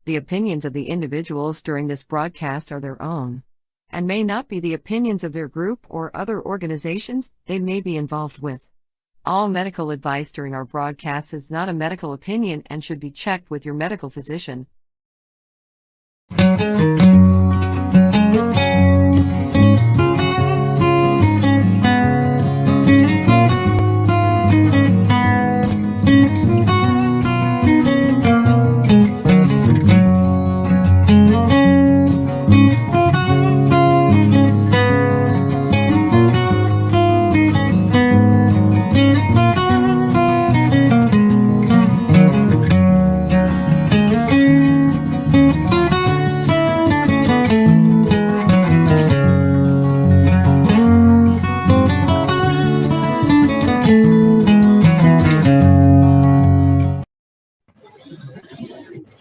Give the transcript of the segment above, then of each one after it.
The opinions of the individuals during this broadcast are their own, and may not be the opinions of their group or other organizations they may be involved with. All medical advice during our broadcast is not a medical opinion and should be checked with your medical physician.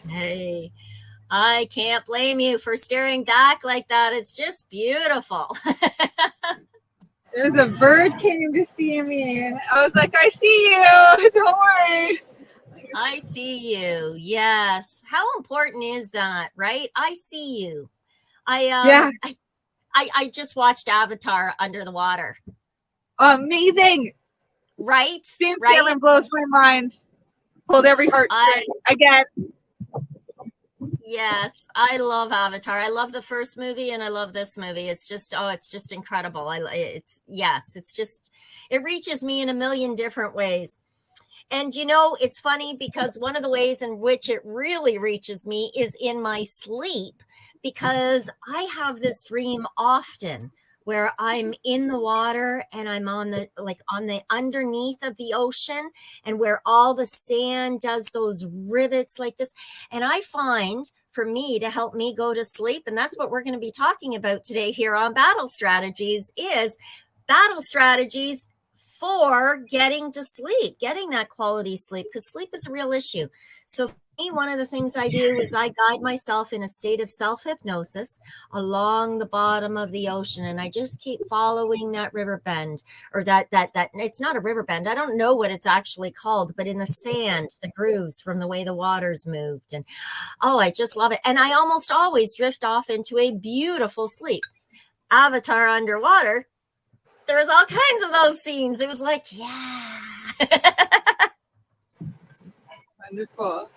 Hey, I can't blame you for staring back like that. It's just beautiful. There's a bird came to see me. I was like, I see you. Don't worry. I see you. Yes. How important is that, right? I see you. I just watched Avatar Under the Water. Amazing. Right? James Right? Cameron blows my mind. Pulled every heartstring again. Yes, I love Avatar. I love the first movie and I love this movie. It's just incredible. It reaches me in a million different ways. And it's funny because one of the ways in which it really reaches me is in my sleep, because I have this dream often where I'm in the water and I'm on the underneath of the ocean, and where all the sand does those rivets like this. And I find, for me, to help me go to sleep, and that's what we're going to be talking about today here on Battle Strategies, is battle strategies for getting to sleep, getting that quality sleep, because sleep is a real issue. So for me, one of the things I do is I guide myself in a state of self-hypnosis along the bottom of the ocean, and I just keep following that river bend, or that it's not a river bend. I don't know what it's actually called, but in the sand, the grooves from the way the water's moved. And I just love it. And I almost always drift off into a beautiful sleep. Avatar Underwater, there was all kinds of those scenes. It was like, yeah. Wonderful.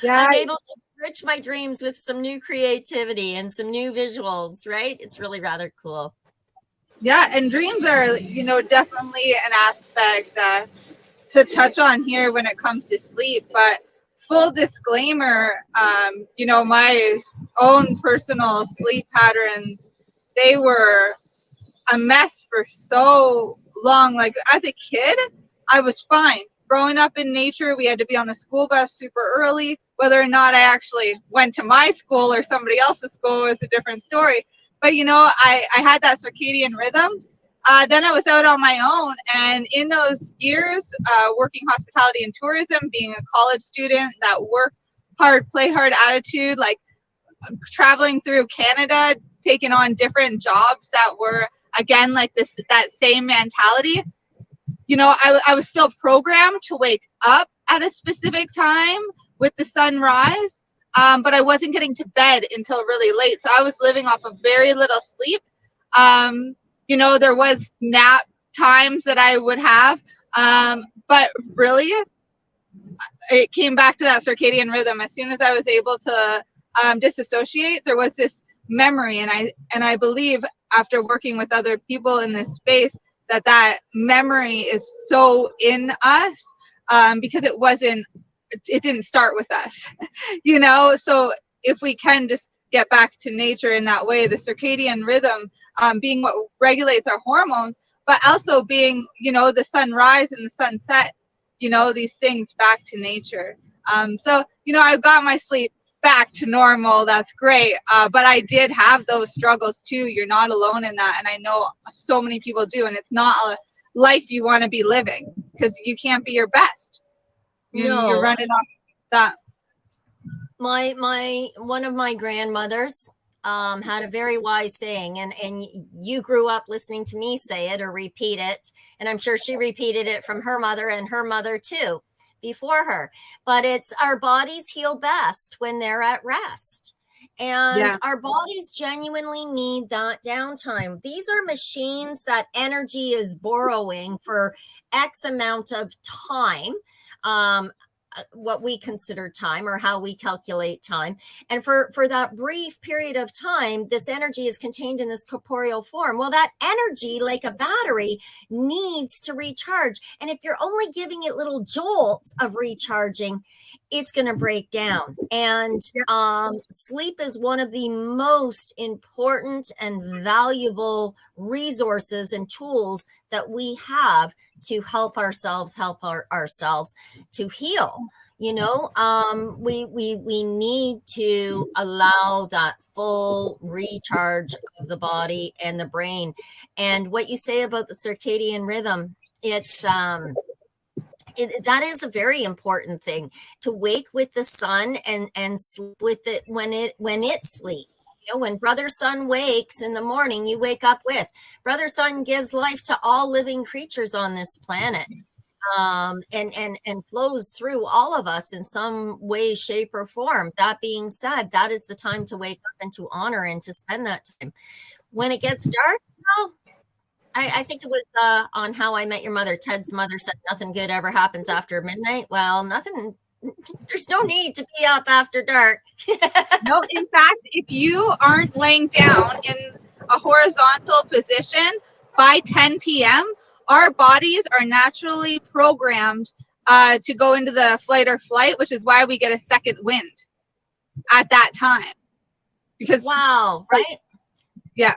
Yeah. I'm able to enrich my dreams with some new creativity and some new visuals, right? It's really rather cool. Yeah, and dreams are, definitely an aspect to touch on here when it comes to sleep. But full disclaimer, my own personal sleep patterns, they were a mess for so long. Like, as a kid, I was fine. Growing up in nature, we had to be on the school bus super early. Whether or not I actually went to my school or somebody else's school was a different story. But, I had that circadian rhythm. Then I was out on my own. And in those years, working hospitality and tourism, being a college student, that work hard, play hard attitude, like traveling through Canada, taking on different jobs that were, again, like that same mentality. I was still programmed to wake up at a specific time with the sunrise, but I wasn't getting to bed until really late. So I was living off of very little sleep. There was nap times that I would have, but really it came back to that circadian rhythm. As soon as I was able to disassociate, there was this memory, and I believe, after working with other people in this space, that memory is so in us, because it didn't start with us, so if we can just get back to nature in that way, the circadian rhythm being what regulates our hormones, but also being, the sunrise and the sunset, these things back to nature. So I got my sleep back to normal. That's great. But I did have those struggles too. You're not alone in that. And I know so many people do. And it's not a life you want to be living, because you can't be your best. You're running off that. One of my grandmothers had a very wise saying, and you grew up listening to me say it or repeat it. And I'm sure she repeated it from her mother and her mother too. before her. But it's our bodies heal best when they're at rest. And Yeah. our bodies genuinely need that downtime. These are machines that energy is borrowing for X amount of time. What we consider time, or how we calculate time. And for that brief period of time, this energy is contained in this corporeal form. Well, that energy, like a battery, needs to recharge. And if you're only giving it little jolts of recharging, it's going to break down. And sleep is one of the most important and valuable resources and tools that we have to help ourselves to heal. We need to allow that full recharge of the body and the brain. And what you say about the circadian rhythm, it's that is a very important thing, to wake with the sun and sleep with it when it sleeps. When brother sun wakes in the morning, you wake up with. Brother sun gives life to all living creatures on this planet, and flows through all of us in some way, shape, or form. That being said, that is the time to wake up and to honor and to spend that time. When it gets dark, well, I think it was on How I Met Your Mother. Ted's mother said nothing good ever happens after midnight. Well, nothing. There's no need to be up after dark. No, in fact, if you aren't laying down in a horizontal position by 10 p.m., our bodies are naturally programmed to go into the fight or flight, which is why we get a second wind at that time. Because wow, right? Yeah,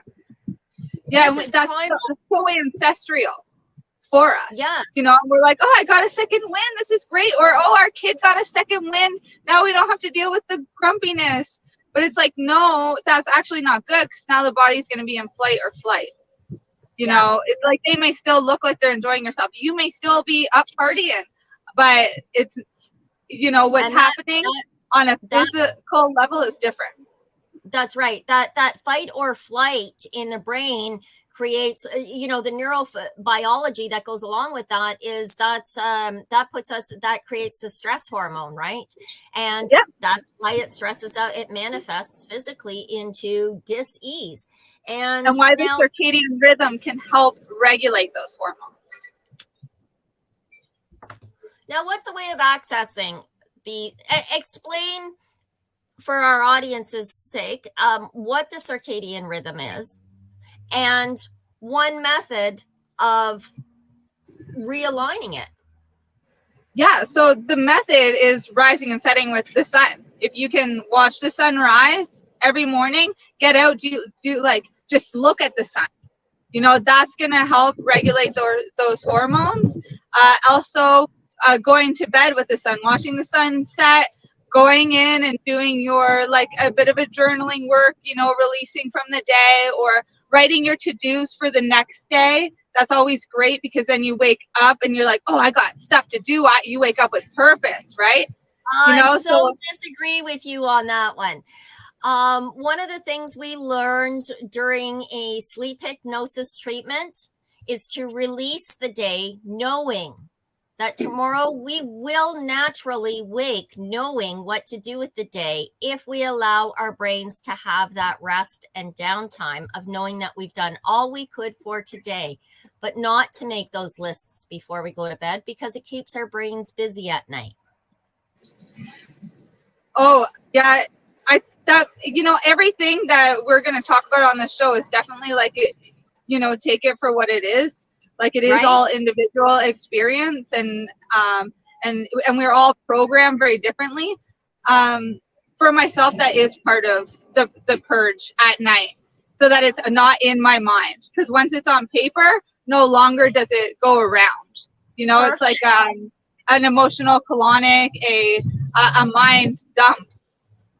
that's so ancestral for us. Yes. We're like, oh, I got a second win. This is great. Or, oh, our kid got a second win. Now we don't have to deal with the grumpiness. But it's like, no, that's actually not good, because now the body's going to be in flight or flight. It's like they may still look like they're enjoying yourself. You may still be up partying, but it's, what's happening on a physical level is different. That's right. That fight or flight in the brain creates, the neurobiology that goes along with that is that creates the stress hormone, right? And that's why it stresses out. It manifests physically into dis-ease. And why the circadian rhythm can help regulate those hormones. Now, what's a way of accessing explain for our audience's sake what the circadian rhythm is, and one method of realigning it. Yeah, so the method is rising and setting with the sun. If you can watch the sun rise every morning, get out, just look at the sun. That's going to help regulate those hormones. Also, going to bed with the sun, watching the sun set, going in and doing your a bit of a journaling work, releasing from the day, or writing your to-dos for the next day. That's always great, because then you wake up and you're like, oh, I got stuff to do. You wake up with purpose, right? I disagree with you on that one. One of the things we learned during a sleep hypnosis treatment is to release the day, knowing that tomorrow we will naturally wake knowing what to do with the day if we allow our brains to have that rest and downtime of knowing that we've done all we could for today, but not to make those lists before we go to bed, because it keeps our brains busy at night. Oh, yeah. Everything that we're going to talk about on the show is definitely take it for what it is. It is all individual experience, and we're all programmed very differently. For myself, that is part of the purge at night, so that it's not in my mind. Because once it's on paper, no longer does it go around. It's like an emotional colonic, a mind dump,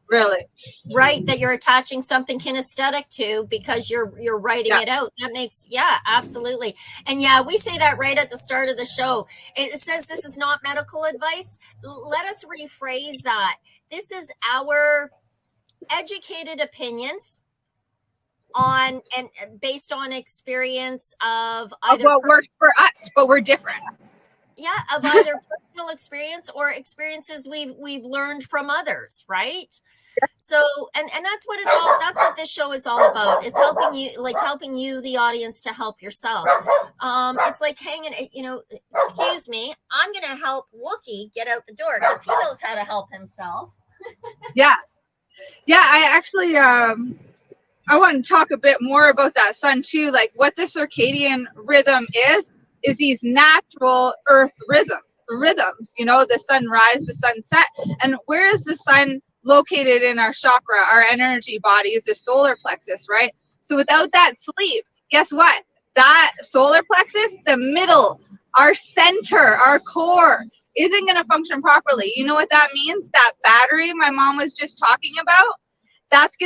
really. Right, that you're attaching something kinesthetic to because you're writing it out. That makes, absolutely. And we say that right at the start of the show. It says this is not medical advice. Let us rephrase that. This is our educated opinions on and based on experience of either what works for us, but we're different. Yeah, of either personal experience or experiences we've learned from others, right? So, and that's what this show is all about, is helping you, the audience, to help yourself. It's like hanging, excuse me, I'm going to help Wookie get out the door because he knows how to help himself. Yeah. I actually, I want to talk a bit more about that sun too. Like what the circadian rhythm is these natural earth rhythms, the sunrise, the sunset. And where is the sun located in our chakra? Our energy body is the solar plexus, right? So without that sleep, guess what? That solar plexus, the middle, our center, our core, isn't going to function properly. You know what that means? That battery my mom was just talking about, that's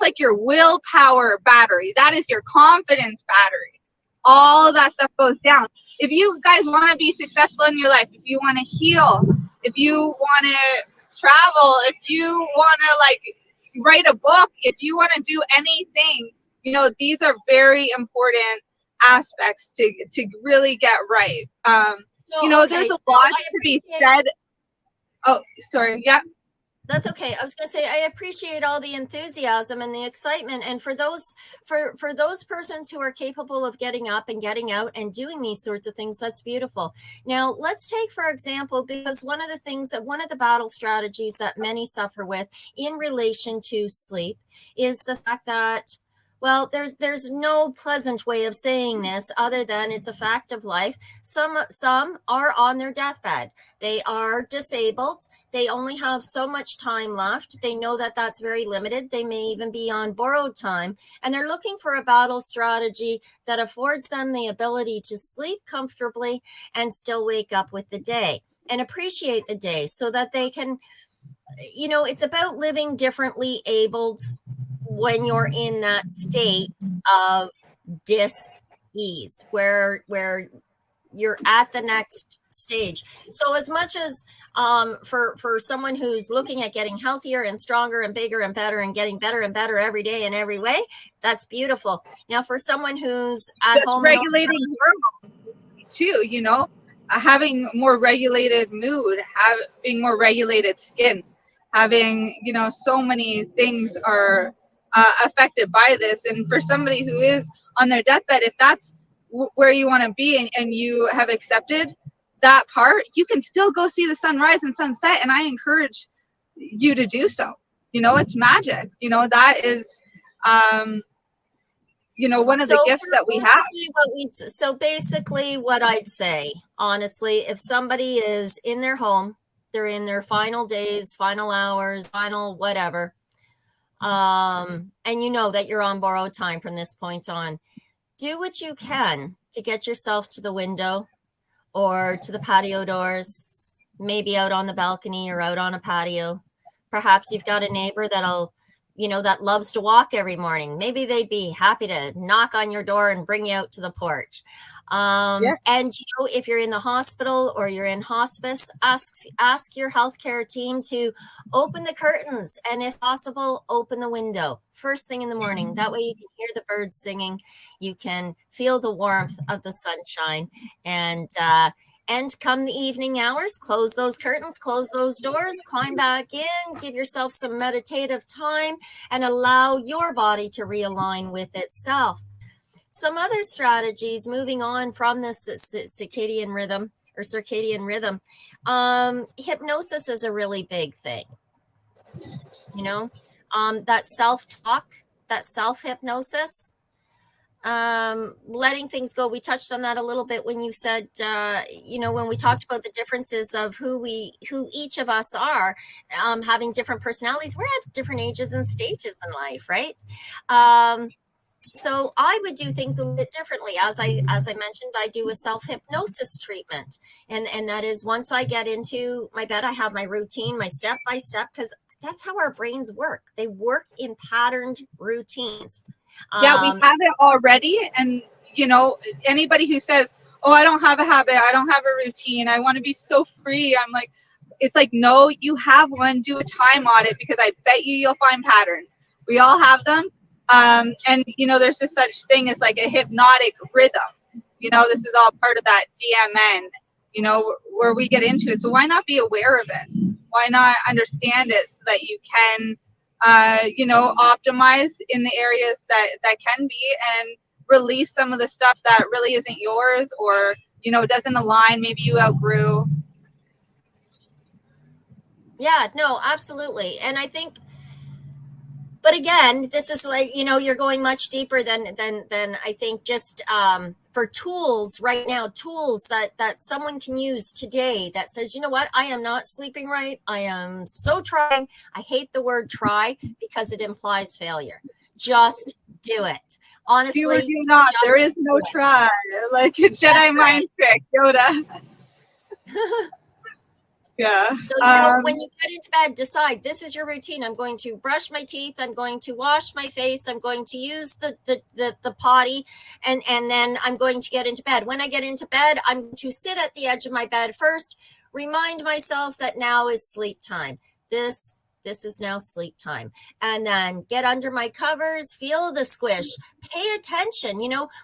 like your willpower battery. That is your confidence battery. All of that stuff goes down. If you guys want to be successful in your life, if you want to heal, if you want to travel, if you want to like write a book, if you want to do anything, these are very important aspects to really get right. There's a lot to be said. Oh, sorry. Yeah. That's okay. I was going to say, I appreciate all the enthusiasm and the excitement. And for those persons who are capable of getting up and getting out and doing these sorts of things, that's beautiful. Now, let's take, for example, because one of the battle strategies that many suffer with in relation to sleep is the fact that, well, there's no pleasant way of saying this other than it's a fact of life. Some are on their deathbed. They are disabled. They only have so much time left. They know that that's very limited. They may even be on borrowed time. And they're looking for a battle strategy that affords them the ability to sleep comfortably and still wake up with the day and appreciate the day so that they can, it's about living differently abled when you're in that state of dis-ease, where you're at the next stage. So as much as for someone who's looking at getting healthier and stronger and bigger and better and getting better and better every day in every way, that's beautiful. Now, for someone who's at home, regulating hormones too, having more regulated mood, having more regulated skin, having, so many things are affected by this. And for somebody who is on their deathbed, if that's where you want to be and you have accepted that part, you can still go see the sunrise and sunset. And I encourage you to do so. It's magic. That is, one of the gifts that we have. So basically what I'd say, honestly, if somebody is in their home, they're in their final days, final hours, final whatever, and that you're on borrowed time from this point on, do what you can to get yourself to the window or to the patio doors, maybe out on the balcony or out on a patio. Perhaps you've got a neighbor that loves to walk every morning. Maybe they'd be happy to knock on your door and bring you out to the porch. And if you're in the hospital or you're in hospice, ask your healthcare team to open the curtains and, if possible, open the window first thing in the morning. That way you can hear the birds singing, you can feel the warmth of the sunshine, and come the evening hours, close those curtains, close those doors, climb back in, give yourself some meditative time, and allow your body to realign with itself. Some other strategies, moving on from this circadian rhythm, hypnosis is a really big thing. That self-talk, that self-hypnosis, letting things go. We touched on that a little bit when you said, when we talked about the differences of who each of us are, having different personalities. We're at different ages and stages in life, right? So I would do things a little bit differently. As I mentioned, I do a self-hypnosis treatment. And that is, once I get into my bed, I have my routine, my step-by-step, because that's how our brains work. They work in patterned routines. Yeah, we have it already. And, anybody who says, oh, I don't have a habit, I don't have a routine, I want to be so free. I'm like, it's like, no, you have one. Do a time audit, because I bet you'll find patterns. We all have them. And, there's this such thing as like a hypnotic rhythm. This is all part of that DMN where we get into it. So why not be aware of it? Why not understand it so that you can, optimize in the areas that can be, and release some of the stuff that really isn't yours, or, doesn't align. Maybe you outgrew. Yeah, no, absolutely. And I think, but again, this is like, you're going much deeper than I think just for tools right now, tools that someone can use today that says, you know what, I am not sleeping right. I am so trying. I hate the word try because it implies failure. Just do it. Honestly, do or do not. There is no try. Like a Jedi mind trick, Yoda. Yeah. So, when you get into bed, decide this is your routine. I'm going to brush my teeth. I'm going to wash my face. I'm going to use the potty, and then I'm going to get into bed. When I get into bed, I'm going to sit at the edge of my bed first, remind myself that now is sleep time. This is now sleep time. And then get under my covers, feel the squish, pay attention.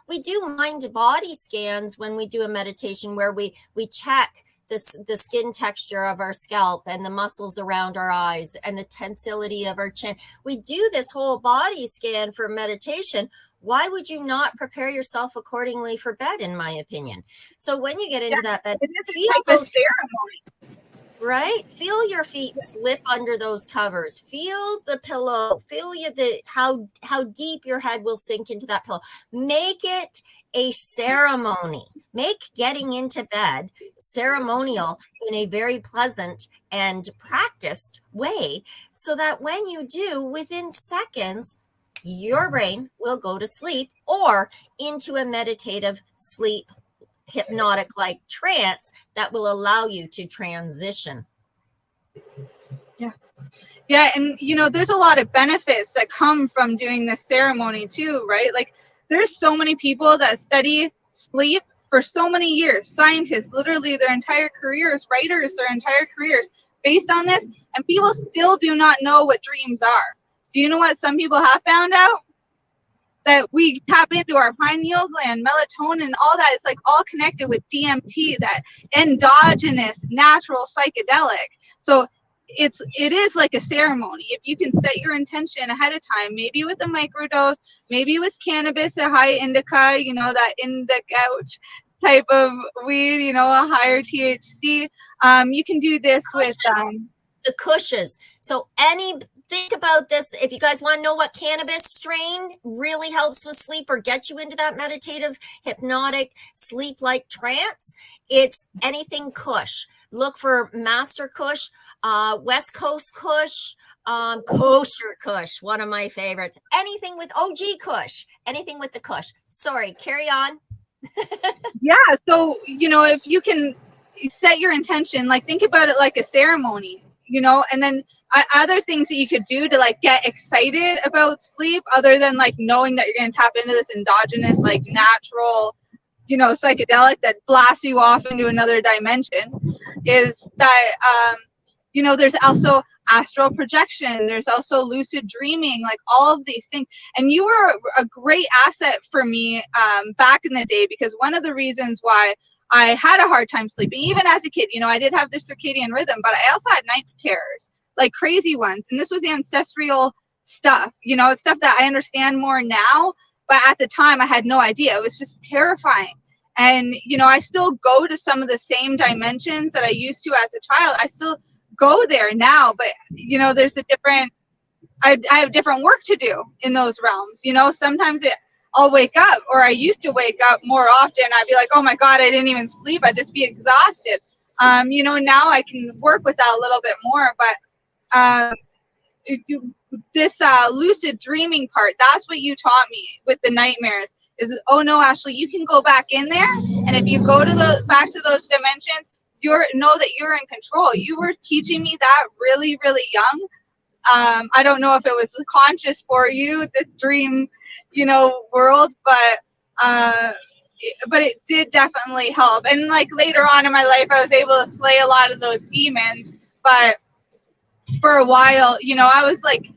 We do mind body scans when we do a meditation where we check the skin texture of our scalp and the muscles around our eyes and the tensility of our chin. We do this whole body scan for meditation. Why would you not prepare yourself accordingly for bed, in my opinion? So when you get into that bed, feel those ceremony. Right? Feel your feet slip under those covers. Feel the pillow. Feel how deep your head will sink into that pillow. Make it a ceremony. Make getting into bed ceremonial in a very pleasant and practiced way, so that when you do, within seconds, your brain will go to sleep or into a meditative sleep, hypnotic like trance that will allow you to transition. Yeah. And there's a lot of benefits that come from doing this ceremony too, right? Like there's so many people that study sleep for so many years, scientists, literally their entire careers, writers, their entire careers based on this, and people still do not know what dreams are. Do you know what some people have found out? That we tap into our pineal gland, melatonin, all that. It's like all connected with DMT, that endogenous natural psychedelic. So it is like a ceremony. If you can set your intention ahead of time, maybe with a microdose, maybe with cannabis, a high indica, that indica type of weed, a higher THC. You can do this with the cushes. So think about this. If you guys want to know what cannabis strain really helps with sleep or get you into that meditative, hypnotic, sleep-like trance, it's anything Kush. Look for Master Kush, West Coast Kush, Kosher Kush, one of my favorites. Anything with OG Kush, anything with the Kush. Sorry, carry on. Yeah. So, if you can set your intention, like think about it like a ceremony, and then other things that you could do to like get excited about sleep, other than like knowing that you're going to tap into this endogenous, like natural, psychedelic that blasts you off into another dimension, is that, there's also astral projection. There's also lucid dreaming, like all of these things. And you were a great asset for me back in the day, because one of the reasons why I had a hard time sleeping, even as a kid, I did have the circadian rhythm, but I also had night terrors, like crazy ones. And this was ancestral stuff, it's stuff that I understand more now, but at the time I had no idea. It was just terrifying. And, I still go to some of the same dimensions that I used to as a child. I still go there now, but, there's a different, I have different work to do in those realms. Sometimes I'll wake up, or I used to wake up more often. I'd be like, oh my God, I didn't even sleep. I'd just be exhausted. Now I can work with that a little bit more, but this lucid dreaming part, that's what you taught me with the nightmares, is, oh no, Ashley, you can go back in there. And if you go to back to those dimensions, know that you're in control. You were teaching me that really, really young. I don't know if it was conscious for you, the dream, world, but it did definitely help. And like later on in my life, I was able to slay a lot of those demons. But for a while, I was like,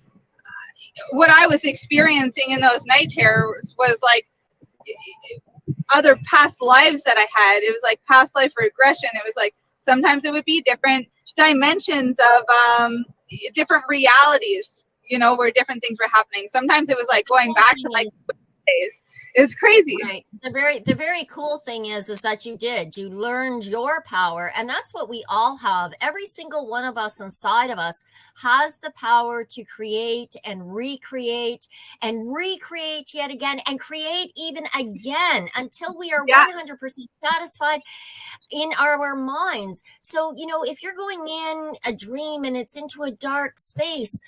what I was experiencing in those night terrors was like, other past lives that I had. It was like past life regression. It was like sometimes it would be different dimensions of different realities, you know, where different things were happening. Sometimes it was like going back to like days. It's crazy. Right. The very cool thing is that you learned your power, and that's what we all have. Every single one of us inside of us has the power to create and recreate yet again and create even again until we are 100% satisfied in our minds. So, you know, if you're going in a dream and it's into a dark space,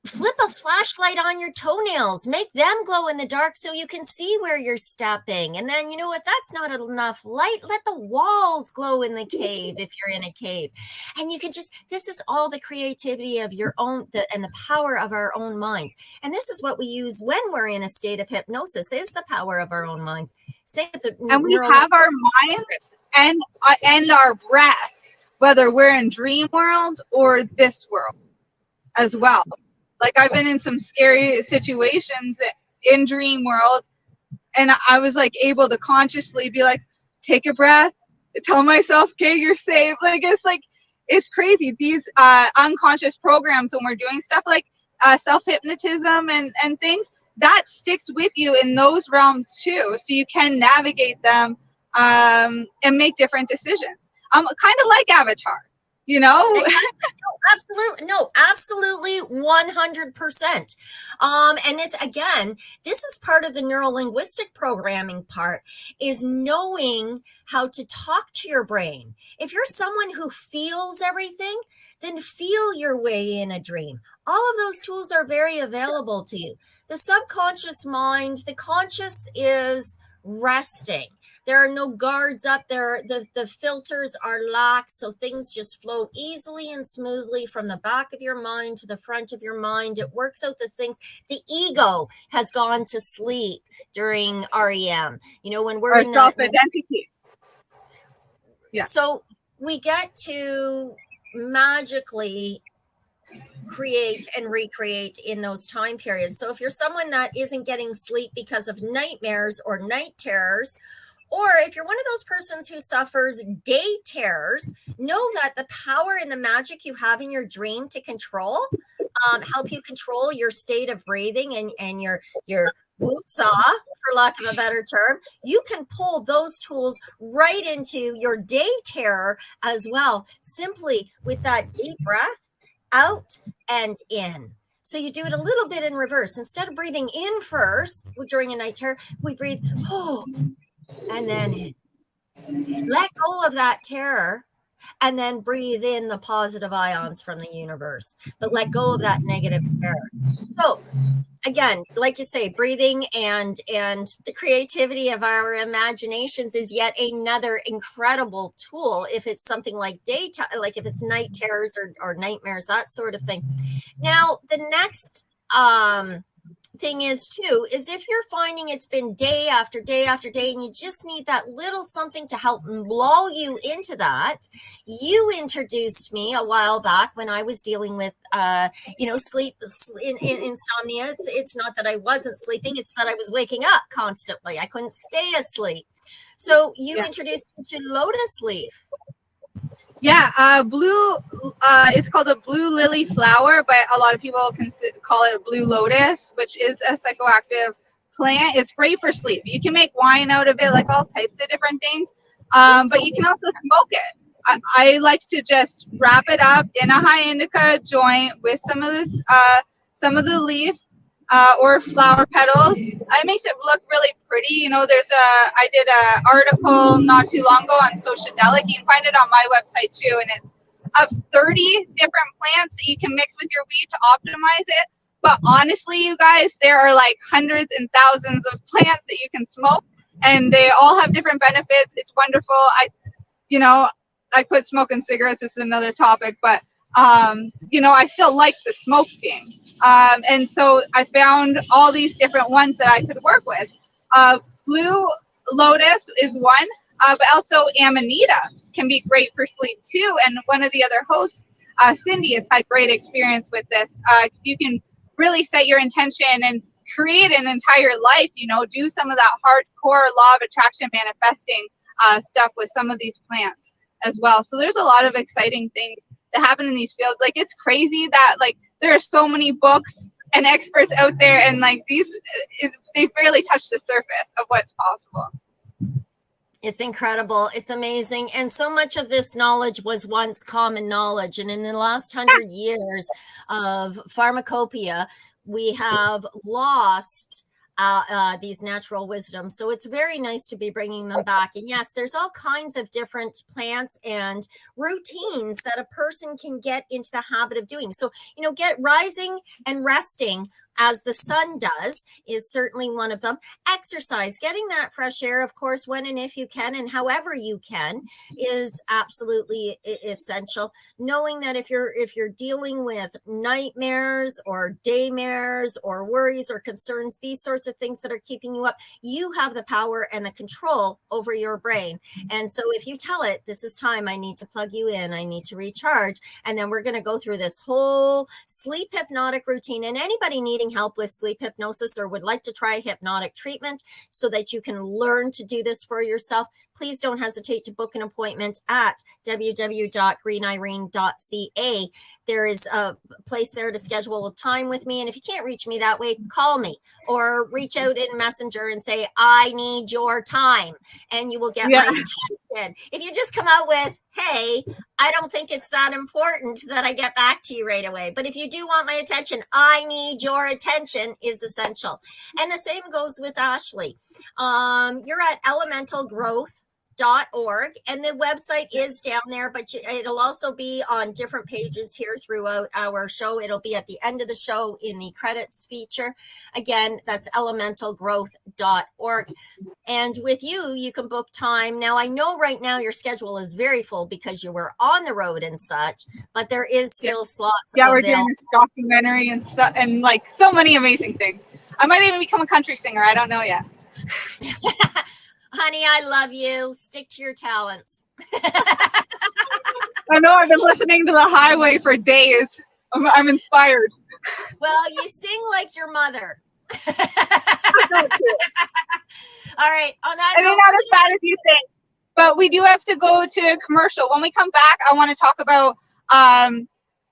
flip a flashlight on your toenails, make them glow in the dark so you can see where you're stepping. And then, you know, if that's not enough light, let the walls glow in the cave if you're in a cave. And you can just, this is all the creativity of your own and the power of our own minds. And this is what we use when we're in a state of hypnosis, is the power of our own minds. Same with the and we have our minds and our breath, whether we're in dream world or this world as well. Like I've been in some scary situations in dream world, and I was like able to consciously be like, take a breath, tell myself, okay, you're safe. Like it's crazy. These unconscious programs, when we're doing stuff like self-hypnotism and things, that sticks with you in those realms too. So you can navigate them and make different decisions. Kind of like Avatar, you know? Absolutely 100%. And it's, again, this is part of the neuro-linguistic programming part, is knowing how to talk to your brain. If you're someone who feels everything, then feel your way in a dream. All of those tools are very available to you. The subconscious mind, the conscious is resting. There are no guards up there. The filters are lax, so things just flow easily and smoothly from the back of your mind to the front of your mind. It works out the things. The ego has gone to sleep during REM. You know, when we're our in self-identity. Yeah. So we get to magically create and recreate in those time periods. So if you're someone that isn't getting sleep because of nightmares or night terrors, or if you're one of those persons who suffers day terrors, know that the power and the magic you have in your dream to control, help you control your state of breathing and your wootsaw, for lack of a better term, you can pull those tools right into your day terror as well, simply with that deep breath out and in. So you do it a little bit in reverse. Instead of breathing in first during a night terror, we breathe, and then in. Let go of that terror and then breathe in the positive ions from the universe, but let go of that negative terror. So again, like you say, breathing and the creativity of our imaginations is yet another incredible tool if it's something like daytime, like if it's night terrors or nightmares, that sort of thing. Now, the next thing is if you're finding it's been day after day after day and you just need that little something to help lull you into that. You introduced me a while back when I was dealing with sleep in insomnia. It's not that I wasn't sleeping, it's that I was waking up constantly. I couldn't stay asleep. So you introduced me to lotus leaf. Yeah, blue, it's called a blue lily flower, but a lot of people call it a blue lotus, which is a psychoactive plant. It's great for sleep. You can make wine out of it, like all types of different things, but you can also smoke it. I like to just wrap it up in a high indica joint with some of the leaf or flower petals. It makes it look really pretty. You know, I did an article not too long ago on Sociadelic. You can find it on my website too, and it's of 30 different plants that you can mix with your weed to optimize it. But honestly, you guys, there are like hundreds and thousands of plants that you can smoke, and they all have different benefits. It's wonderful. I quit smoking cigarettes. This is another topic, but I still like the smoking. And so I found all these different ones that I could work with. Blue lotus is one, but also amanita can be great for sleep too. And one of the other hosts, Cindy, has had great experience with this. You can really set your intention and create an entire life, you know, do some of that hardcore law of attraction manifesting stuff with some of these plants as well. So there's a lot of exciting things that happen in these fields. Like, it's crazy that like there are so many books and experts out there, and like they barely touch the surface of what's possible. It's incredible. It's amazing. And so much of this knowledge was once common knowledge. And in the last 100 years of pharmacopoeia, we have lost these natural wisdoms. So it's very nice to be bringing them back. And yes, there's all kinds of different plants and routines that a person can get into the habit of doing. So, you know, get rising and resting as the sun does is certainly one of them. Exercise, getting that fresh air, of course, when and if you can, and however you can, is absolutely essential. Knowing that if you're dealing with nightmares or daymares or worries or concerns, these sorts of things that are keeping you up, you have the power and the control over your brain. And so if you tell it, this is time, I need to plug you in, I need to recharge, and then we're going to go through this whole sleep hypnotic routine. And anybody needing help with sleep hypnosis or would like to try hypnotic treatment so that you can learn to do this for yourself, please don't hesitate to book an appointment at www.greenirene.ca. There is a place there to schedule a time with me. And if you can't reach me that way, call me or reach out in Messenger and say, I need your time, and you will get my attention. If you just come out with, hey, I don't think it's that important that I get back to you right away. But if you do want my attention, I need your attention is essential. And the same goes with Ashley. You're at elementalgrowth.org, and the website is down there, but it'll also be on different pages here throughout our show. It'll be at the end of the show in the credits feature. Again, that's elementalgrowth.org. And with you, you can book time. Now, I know right now your schedule is very full because you were on the road and such, but there is still slots. Yeah, we're doing this documentary and like so many amazing things. I might even become a country singer. I don't know yet. Honey, I love you. Stick to your talents. I know, I've been listening to The Highway for days. I'm inspired. Well, you sing like your mother. All right. On that note, not as bad as you think. But we do have to go to a commercial. When we come back, I want to talk about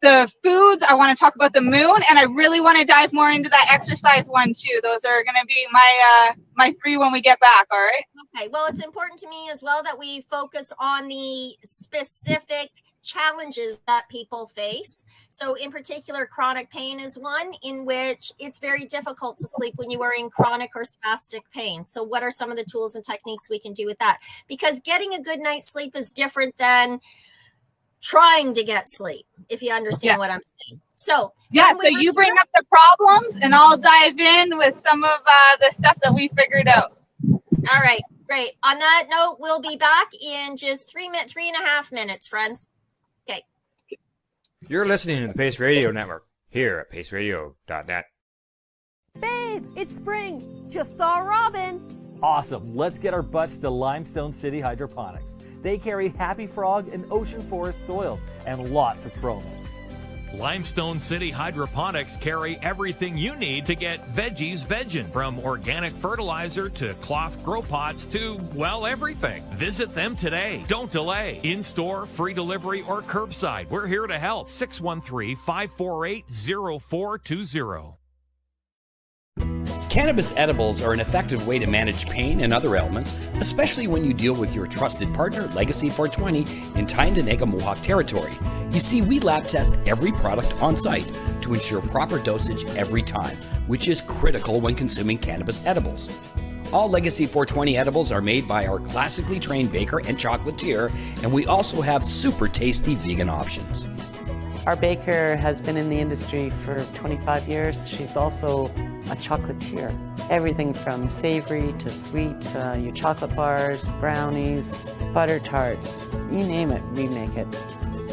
the foods. I want to talk about the moon, and I really want to dive more into that exercise one too. Those are going to be my three when we get back. All right. Okay. Well, it's important to me as well that we focus on the specific challenges that people face. So in particular, chronic pain is one in which it's very difficult to sleep when you are in chronic or spastic pain. So what are some of the tools and techniques we can do with that? Because getting a good night's sleep is different than trying to get sleep, if you understand what I'm saying. So so you bring up the problems and I'll dive in with some of the stuff that we figured out. All right, great. On that note, we'll be back in just 3.5 minutes, friends. Okay. You're listening to the Pace Radio Network here at paceradio.net. Babe, it's spring. Just saw Robin. Awesome. Let's get our butts to Limestone City Hydroponics. They carry Happy Frog and Ocean Forest soils and lots of promos. Limestone City Hydroponics carry everything you need to get veggies veggin', from organic fertilizer to cloth grow pots to, well, everything. Visit them today. Don't delay. In-store, free delivery, or curbside. We're here to help. 613-548-0420. Cannabis edibles are an effective way to manage pain and other ailments, especially when you deal with your trusted partner, Legacy 420, in Tyendinaga Mohawk territory. You see, we lab test every product on site to ensure proper dosage every time, which is critical when consuming cannabis edibles. All Legacy 420 edibles are made by our classically trained baker and chocolatier, and we also have super tasty vegan options. Our baker has been in the industry for 25 years. She's also a chocolatier. Everything from savory to sweet, your chocolate bars, brownies, butter tarts, you name it, we make it.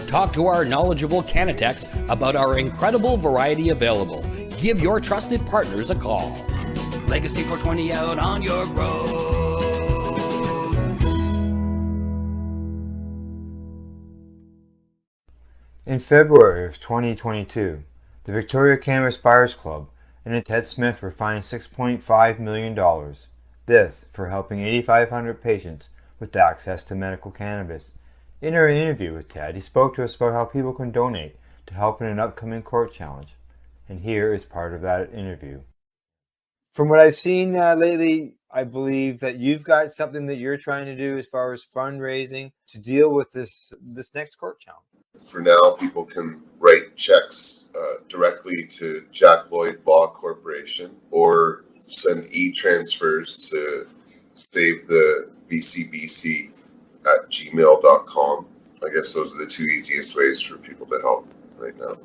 Talk to our knowledgeable Cannatex about our incredible variety available. Give your trusted partners a call. Legacy 420 out on your road. In February of 2022, the Victoria Cannabis Buyers Club and Ted Smith were fined $6.5 million. This for helping 8,500 patients with access to medical cannabis. In our interview with Ted, he spoke to us about how people can donate to help in an upcoming court challenge. And here is part of that interview. From what I've seen lately, I believe that you've got something that you're trying to do as far as fundraising to deal with this next court challenge. For now, people can write checks directly to Jack Lloyd Law Corporation or send e-transfers to save the VCBC at gmail.com. I guess those are the two easiest ways for people to help right now.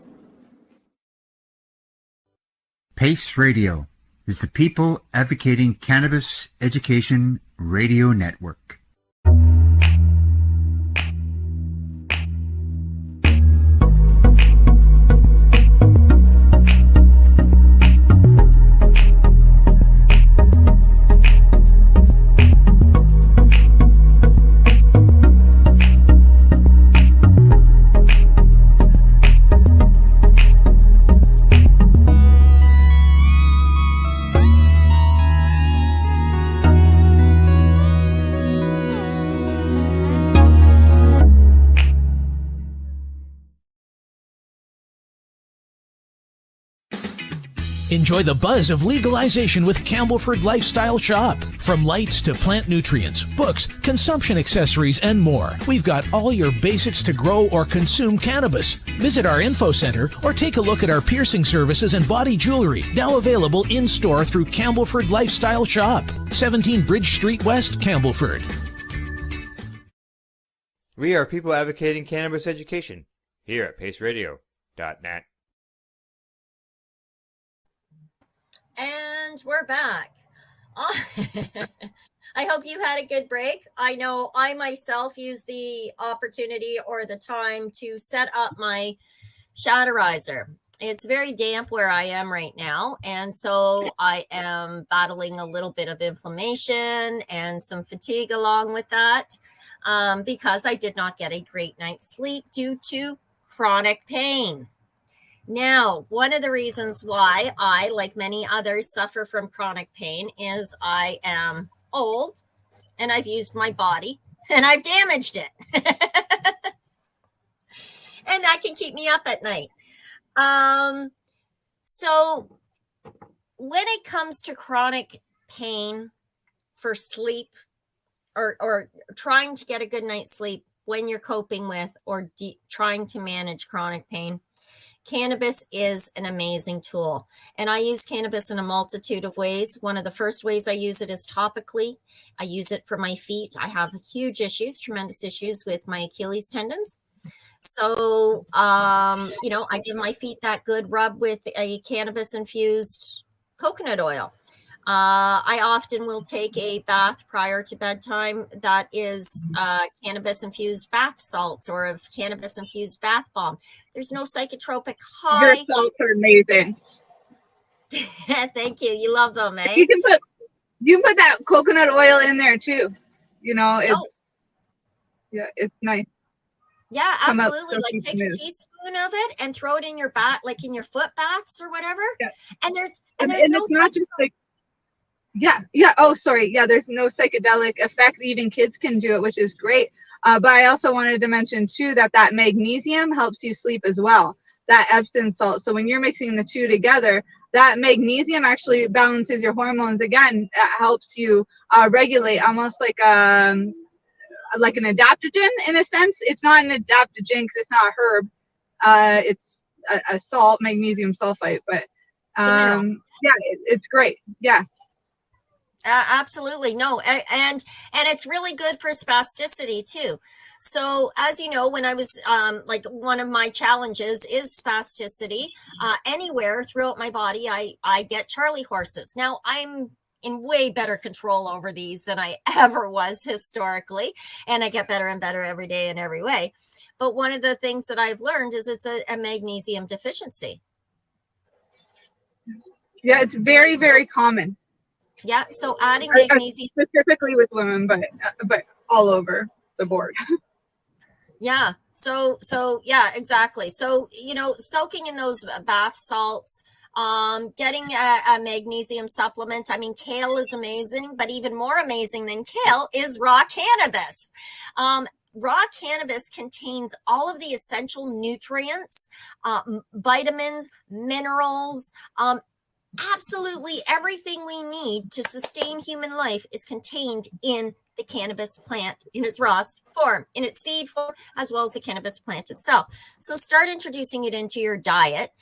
PACE Radio is the People Advocating Cannabis Education Radio Network. Enjoy the buzz of legalization with Campbellford Lifestyle Shop. From lights to plant nutrients, books, consumption accessories, and more, we've got all your basics to grow or consume cannabis. Visit our info center or take a look at our piercing services and body jewelry, now available in-store through Campbellford Lifestyle Shop, 17 Bridge Street West, Campbellford. We are people advocating cannabis education here at paceradio.net. And we're back. I hope you had a good break. I know I myself used the opportunity or the time to set up my shatterizer. It's very damp where I am right now. And so I am battling a little bit of inflammation and some fatigue along with that because I did not get a great night's sleep due to chronic pain. Now, one of the reasons why I, like many others, suffer from chronic pain is I am old and I've used my body and I've damaged it. And that can keep me up at night. So when it comes to chronic pain for sleep or trying to get a good night's sleep when you're coping with or trying to manage chronic pain, cannabis is an amazing tool. And I use cannabis in a multitude of ways. One of the first ways I use it is topically. I use it for my feet. I have huge issues, tremendous issues with my Achilles tendons. So, I give my feet that good rub with a cannabis-infused coconut oil. I often will take a bath prior to bedtime that is cannabis-infused bath salts or a cannabis-infused bath bomb. There's no psychotropic high. Your salts are amazing. Thank you. You love them, eh? You can put that coconut oil in there too. It's nice. Yeah, absolutely. Like take a teaspoon of it and throw it in your bath, like in your foot baths or whatever. Yeah. And there's no it's not just like there's no psychedelic effects. Even kids can do it, which is great. But I also wanted to mention too that magnesium helps you sleep as well. That Epsom salt. So when you're mixing the two together, that magnesium actually balances your hormones again. Helps you regulate, almost like an adaptogen in a sense. It's not an adaptogen because it's not a herb. It's a salt, magnesium sulfite. But it's great. Yeah. Absolutely. No. And it's really good for spasticity too. So as you know, when I was one of my challenges is spasticity. Anywhere throughout my body, I get Charlie horses. Now I'm in way better control over these than I ever was historically. And I get better and better every day in every way. But one of the things that I've learned is it's a magnesium deficiency. Yeah, it's very, very common. Yeah, so adding magnesium specifically with women, but all over the board. Yeah. So yeah, exactly. So, soaking in those bath salts Getting a magnesium supplement. I mean, kale is amazing, but even more amazing than kale is raw cannabis. Raw cannabis contains all of the essential nutrients, vitamins, minerals, absolutely everything we need to sustain human life is contained in the cannabis plant in its raw form, in its seed form, as well as the cannabis plant itself. So start introducing it into your diet.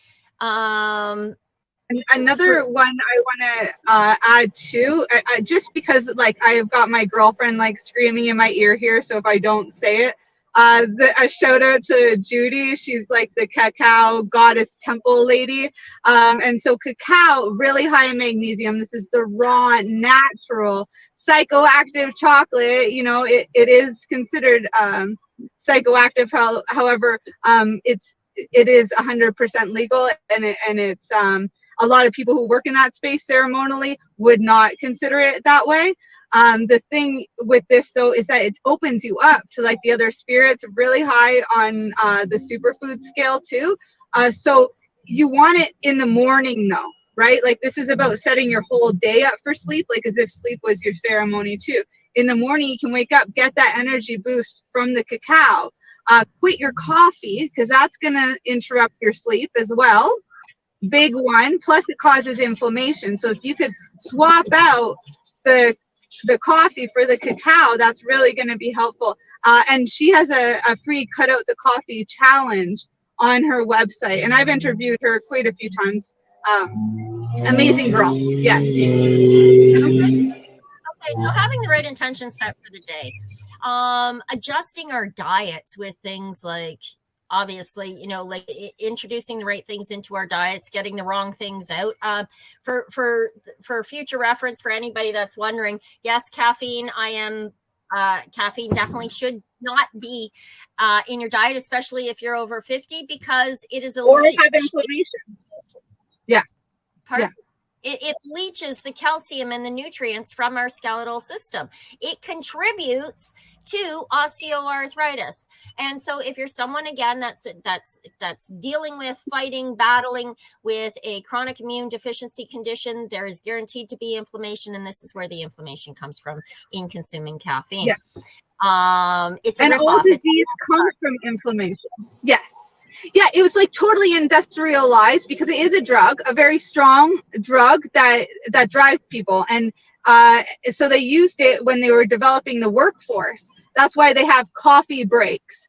Another one I want to add too, just because like I have got my girlfriend like screaming in my ear here, so if I don't say it, a shout out to Judy. She's like the cacao goddess temple lady, and so cacao really high in magnesium. This is the raw, natural, psychoactive chocolate. You know, it is considered psychoactive. However, it is 100% legal, and it's a lot of people who work in that space ceremonially would not consider it that way. The thing with this though is that it opens you up to like the other spirits, really high on the superfood scale too. So you want it in the morning though, right? Like this is about setting your whole day up for sleep, like as if sleep was your ceremony too. In the morning, you can wake up, get that energy boost from the cacao. Quit your coffee because that's going to interrupt your sleep as well. Big one. Plus, it causes inflammation. So if you could swap out the coffee for the cacao, that's really going to be helpful. And she has a free cut out the coffee challenge on her website, and I've interviewed her quite a few times. Amazing girl. Yeah. Okay, so having the right intention set for the day, adjusting our diets with things like, obviously, you know, like introducing the right things into our diets, getting the wrong things out. For future reference, for anybody that's wondering, yes, caffeine. Caffeine definitely should not be in your diet, especially if you're over 50, because it is a or leech. have inflammation. Yeah. Pardon? Yeah. It leaches the calcium and the nutrients from our skeletal system. It contributes to osteoarthritis. And so if you're someone, again, that's dealing with, battling with a chronic immune deficiency condition, there is guaranteed to be inflammation. And this is where the inflammation comes from in consuming caffeine. Yeah. It's a and ripoff. all disease comes from inflammation. Yes. Yeah, it was like totally industrialized because it is a drug, a very strong drug that drives people. And so they used it when they were developing the workforce. That's why they have coffee breaks,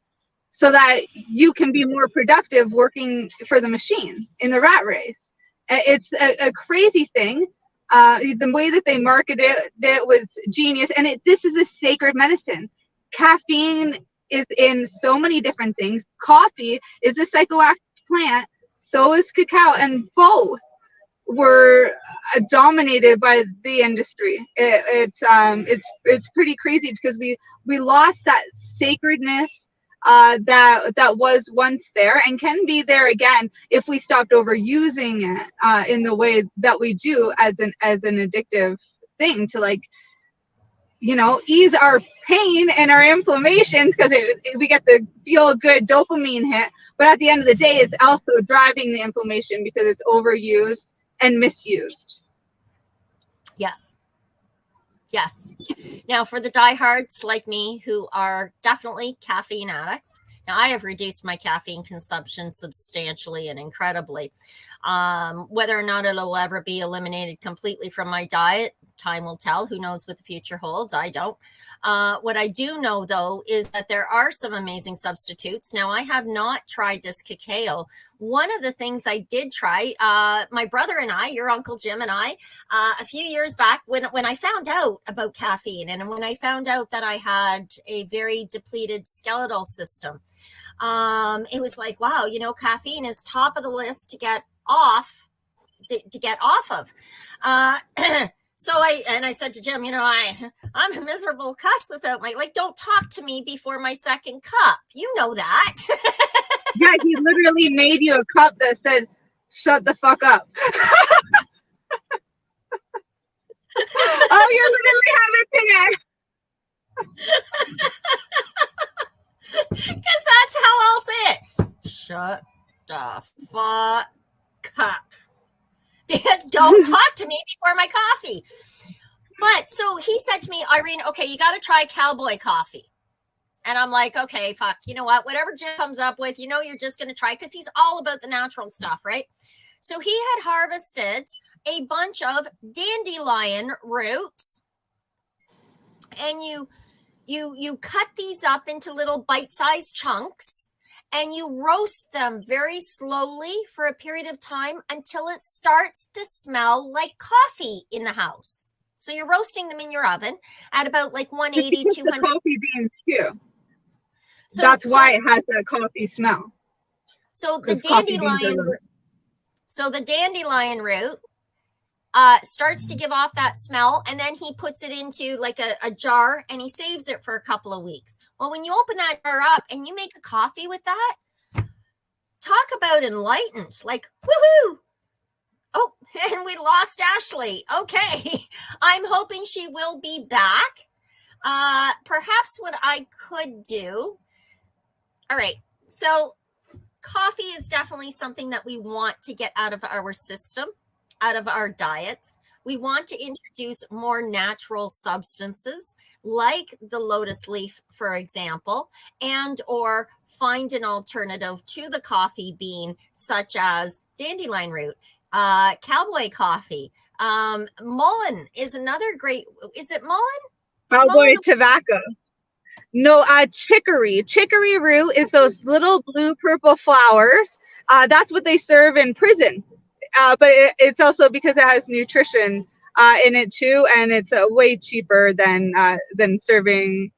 so that you can be more productive working for the machine in the rat race. It's a crazy thing. The way that they marketed it was genius. And this is a sacred medicine. Caffeine is in so many different things. Coffee is a psychoactive plant, so is cacao, and both were dominated by the industry. It's pretty crazy because we lost that sacredness that was once there and can be there again if we stopped overusing it in the way that we do as an addictive thing to, like, you know, ease our pain and our inflammations because we get the feel good dopamine hit. But at the end of the day, it's also driving the inflammation because it's overused and misused. Yes. Yes. Now, for the diehards like me who are definitely caffeine addicts, now I have reduced my caffeine consumption substantially and incredibly. Whether or not it'll ever be eliminated completely from my diet, time will tell. Who knows what the future holds? I don't. What I do know, though, is that there are some amazing substitutes. Now, I have not tried this cacao. One of the things I did try, my brother and I, your Uncle Jim and I, a few years back, when I found out about caffeine and when I found out that I had a very depleted skeletal system, it was like, wow, you know, caffeine is top of the list to get off of. So I said to Jim, you know, I'm a miserable cuss without don't talk to me before my second cup. You know that. Yeah, he literally made you a cup that said, "Shut the fuck up." Oh, you're literally having it. Because that's how I'll say it. Shut the fuck up. don't talk to me before my coffee. But so he said to me, Irene, okay, you got to try cowboy coffee. And I'm like, okay, fuck, you know what? Whatever Jim comes up with, you're just going to try, because he's all about the natural stuff, right? So he had harvested a bunch of dandelion roots, and you cut these up into little bite-sized chunks, and you roast them very slowly for a period of time until it starts to smell like coffee in the house. So you're roasting them in your oven at about like 180, 200. Coffee beans too. So that's why it has that coffee smell. So the dandelion root starts to give off that smell, and then he puts it into like a jar, and he saves it for a couple of weeks. Well, when you open that jar up and you make a coffee with that, talk about enlightened, like, woohoo. Oh, and we lost Ashley. Okay. I'm hoping she will be back. Perhaps what I could do. All right. So coffee is definitely something that we want to get out of our system, out of our diets. We want to introduce more natural substances like the lotus leaf, for example, and or find an alternative to the coffee bean, such as dandelion root, cowboy coffee. Mullein is another great, is it mullein? Cowboy tobacco. No, chicory. Chicory root is those little blue purple flowers. That's what they serve in prison. But it's also because it has nutrition in it too, and it's way cheaper than serving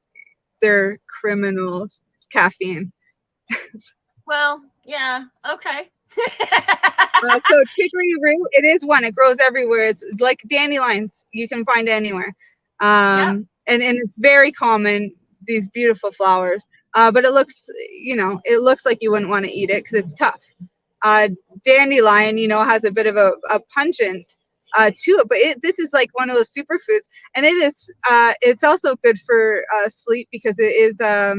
their criminals caffeine. Well, yeah, okay. So chicory root, it is one. It grows everywhere. It's like dandelions. You can find it anywhere. And it's very common. These beautiful flowers, but it looks like you wouldn't want to eat it because it's tough. Dandelion, has a bit of a pungent to it, but this is like one of those superfoods, and it's also good for sleep because it is a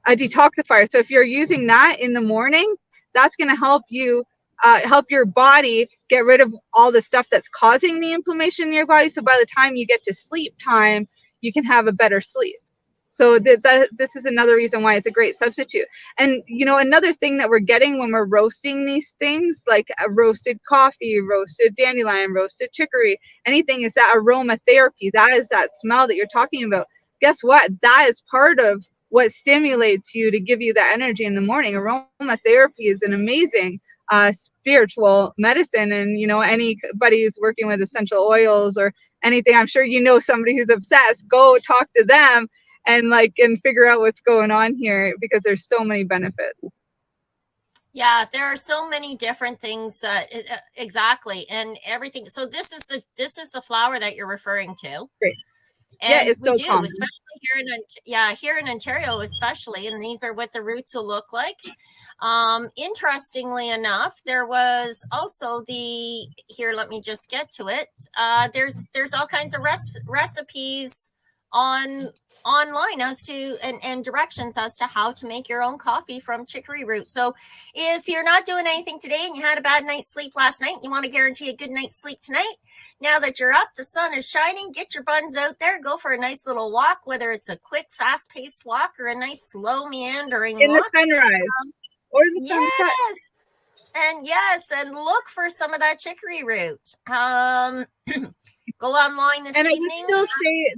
detoxifier. So if you're using that in the morning, that's going to help you help your body get rid of all the stuff that's causing the inflammation in your body. So by the time you get to sleep time, you can have a better sleep. So this is another reason why it's a great substitute. And, another thing that we're getting when we're roasting these things, like a roasted coffee, roasted dandelion, roasted chicory, anything, is that aromatherapy. That is that smell that you're talking about. Guess what? That is part of what stimulates you to give you that energy in the morning. Aromatherapy is an amazing spiritual medicine. And, anybody who's working with essential oils or anything, I'm sure somebody who's obsessed, go talk to them and figure out what's going on here, because there's so many benefits. Yeah, there are so many different things. Exactly, and everything. So this is the flower that you're referring to. Great. And it's we so do, common. especially here in Ontario, especially, and these are what the roots will look like. Interestingly enough, there was also here, let me just get to it. There's all kinds of recipes online as to and directions as to how to make your own coffee from chicory root. So if you're not doing anything today and you had a bad night's sleep last night, you want to guarantee a good night's sleep tonight, now that you're up, the sun is shining, get your buns out there, go for a nice little walk, whether it's a quick fast-paced walk or a nice slow meandering walk. In the sunrise or the sunset. And look for some of that chicory root. Go online this evening. I would still say,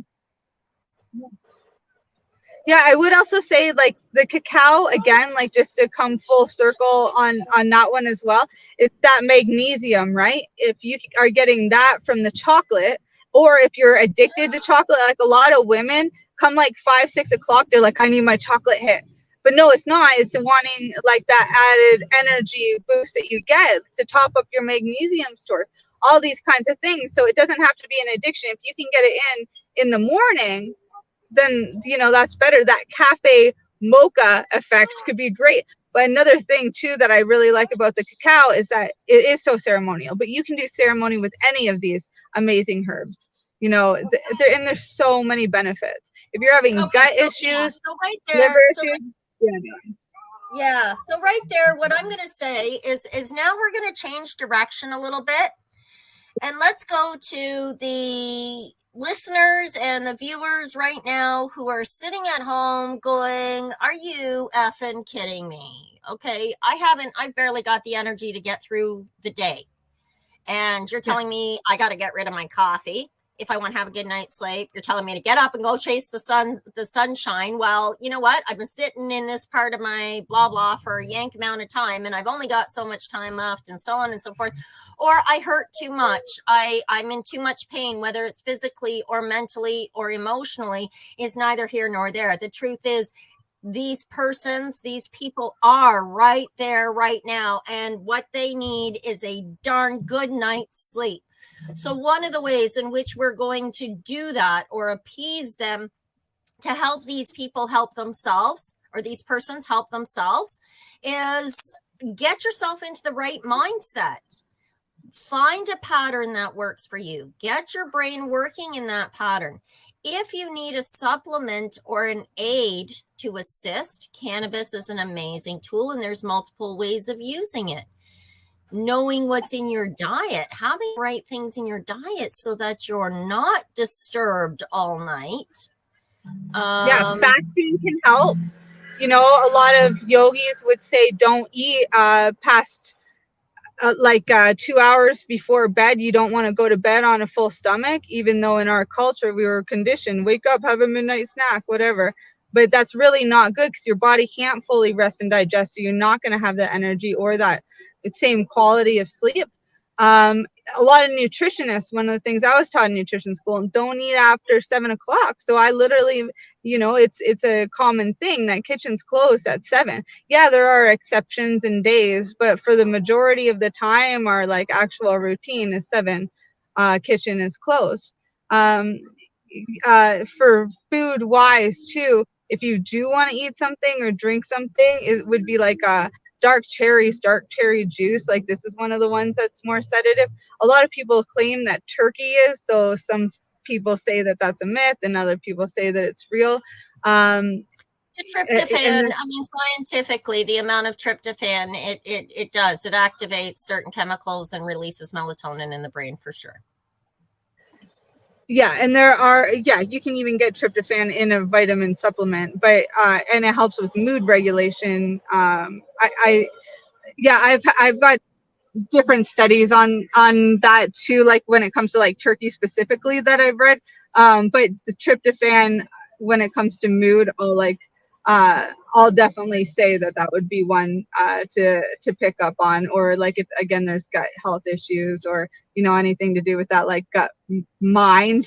I would also say, the cacao, again, just to come full circle on that one as well, it's that magnesium, right? If you are getting that from the chocolate, or if you're addicted to chocolate, like a lot of women come 5, 6 o'clock, they're like, I need my chocolate hit. But no, it's not. It's wanting that added energy boost that you get to top up your magnesium stores, all these kinds of things. So it doesn't have to be an addiction. If you can get it in the morning, then that's better. That cafe mocha effect could be great. But another thing too that I really like about the cacao is that it is so ceremonial, but you can do ceremony with any of these amazing herbs. There's so many benefits. If you're having gut issues, so right there, liver issues, so right there, what I'm going to say is now we're going to change direction a little bit. And let's go to the listeners and the viewers right now who are sitting at home going, are you effing kidding me? Okay, I barely got the energy to get through the day. And you're telling me I got to get rid of my coffee if I want to have a good night's sleep. You're telling me to get up and go chase the sunshine. Well, you know what? I've been sitting in this part of my blah blah for a yank amount of time, and I've only got so much time left, and so on and so forth. Or I hurt too much. I'm in too much pain, whether it's physically or mentally or emotionally, is neither here nor there. The truth is, these people are right there right now, and what they need is a darn good night's sleep. So one of the ways in which we're going to do that or appease them to help these people help themselves, or these persons help themselves, is get yourself into the right mindset. Find a pattern that works for you. Get your brain working in that pattern. If you need a supplement or an aid to assist, cannabis is an amazing tool, and there's multiple ways of using it. Knowing what's in your diet, having the right things in your diet so that you're not disturbed all night. Fasting can help. You know, a lot of yogis would say don't eat past 2 hours before bed. You don't want to go to bed on a full stomach, even though in our culture we were conditioned, wake up, have a midnight snack, whatever. But that's really not good because your body can't fully rest and digest. So you're not going to have the energy or that same quality of sleep. A lot of nutritionists, one of the things I was taught in nutrition school, don't eat after 7 o'clock. So I literally, you know, it's a common thing that kitchens closed at 7. Yeah, there are exceptions and days, but for the majority of the time, our like actual routine is 7. Kitchen is closed. For food wise too, if you do want to eat something or drink something, it would be like dark cherry juice. Like this is one of the ones that's more sedative. A lot of people claim that turkey is, though some people say that that's a myth and other people say that it's real. Tryptophan, I mean, scientifically, the amount of tryptophan, it activates certain chemicals and releases melatonin in the brain for sure. Yeah, and there are, you can even get tryptophan in a vitamin supplement, but and it helps with mood regulation. I've got different studies on that too, like when it comes to like turkey specifically that I've read. But the tryptophan, when it comes to mood, I'll definitely say that would be one to pick up on, or like if again there's gut health issues or you know anything to do with that like gut mind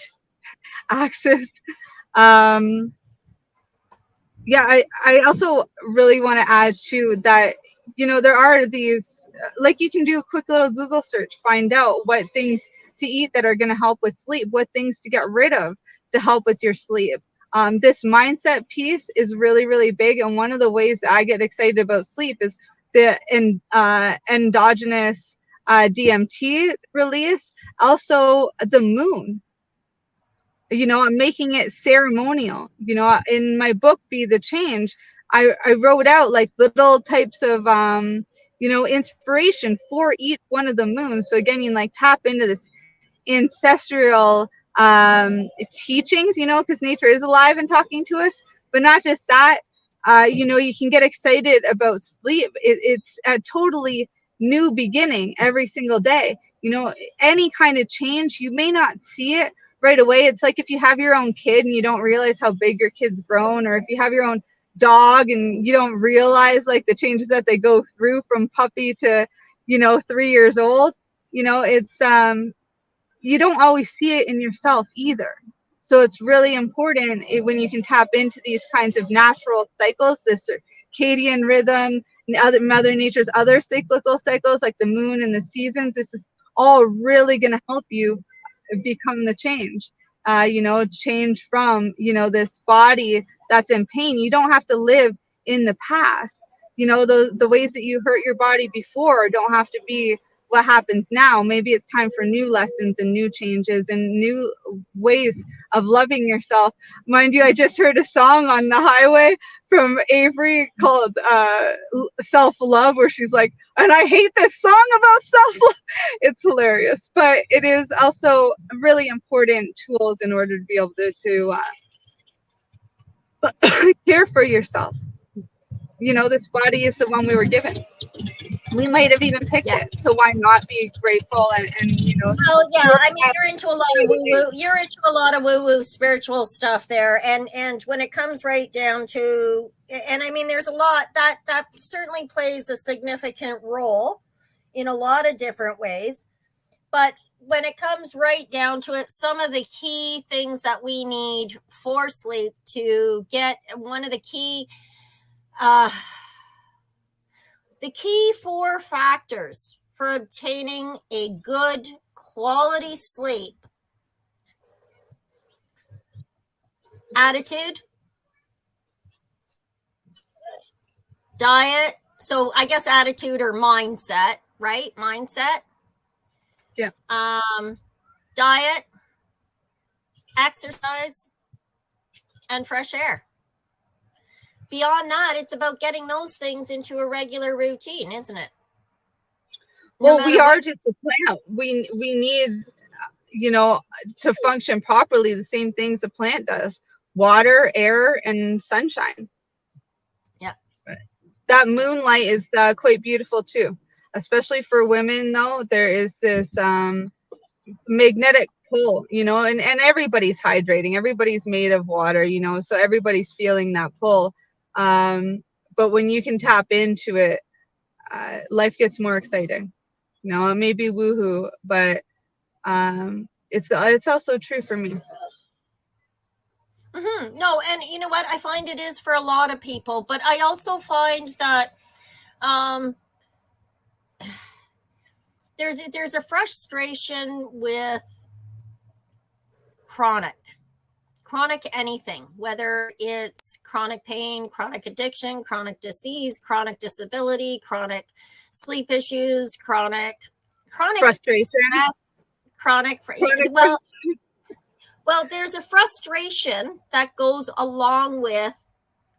axis. I also really want to add to that, you know, there are these, like you can do a quick little Google search, find out what things to eat that are going to help with sleep, what things to get rid of to help with your sleep. This mindset piece is really, really big. And one of the ways that I get excited about sleep is the endogenous DMT release. Also the moon. You know, I'm making it ceremonial. You know, in my book, Be the Change, I wrote out like little types of, you know, inspiration for each one of the moons. So again, you like tap into this ancestral teachings, you know, because nature is alive and talking to us. But not just that, you know, you can get excited about sleep. It's a totally new beginning every single day. You know, any kind of change, you may not see it right away. It's like if you have your own kid and you don't realize how big your kid's grown, or if you have your own dog and you don't realize like the changes that they go through from puppy to, you know, 3 years old. You know, it's you don't always see it in yourself either. So it's really important when you can tap into these kinds of natural cycles, the circadian rhythm, and other Mother Nature's other cyclical cycles like the moon and the seasons. This is all really going to help you become the change. You know, change from, you know, this body that's in pain. You don't have to live in the past. You know, the ways that you hurt your body before don't have to be what happens now. Maybe it's time for new lessons and new changes and new ways of loving yourself. Mind you, I just heard a song on the highway from Avery called Self-Love, where she's like, and I hate this song about self-love. It's hilarious, but it is also really important tools in order to be able to care for yourself. You know, this body is the one we were given. We might have even picked it, so why not be grateful and you know? Well, yeah, I mean, you're into a lot of woo-woo. You're into a lot of woo-woo spiritual stuff there, and when it comes right down to, and I mean, there's a lot that certainly plays a significant role in a lot of different ways, but when it comes right down to it, some of the key things that we need for sleep to get, one of the key 4 factors for obtaining a good quality sleep: attitude, diet. So I guess attitude or mindset, right? Mindset. Yeah. Diet, exercise, and fresh air. Beyond that, it's about getting those things into a regular routine, isn't it? Well, we are just a plant. We need, you know, to function properly, the same things a plant does: water, air, and sunshine. Yeah. That moonlight is quite beautiful too, especially for women. Though there is this magnetic pull, you know, and everybody's hydrating. Everybody's made of water, you know, so everybody's feeling that pull. But when you can tap into it, life gets more exciting. You know, it may be woohoo, but it's also true for me. Mm-hmm. No, and you know what? I find it is for a lot of people, but I also find that there's a frustration with chronic anything, whether it's chronic pain, chronic addiction, chronic disease, chronic disability, chronic sleep issues, chronic frustration, stress, well, there's a frustration that goes along with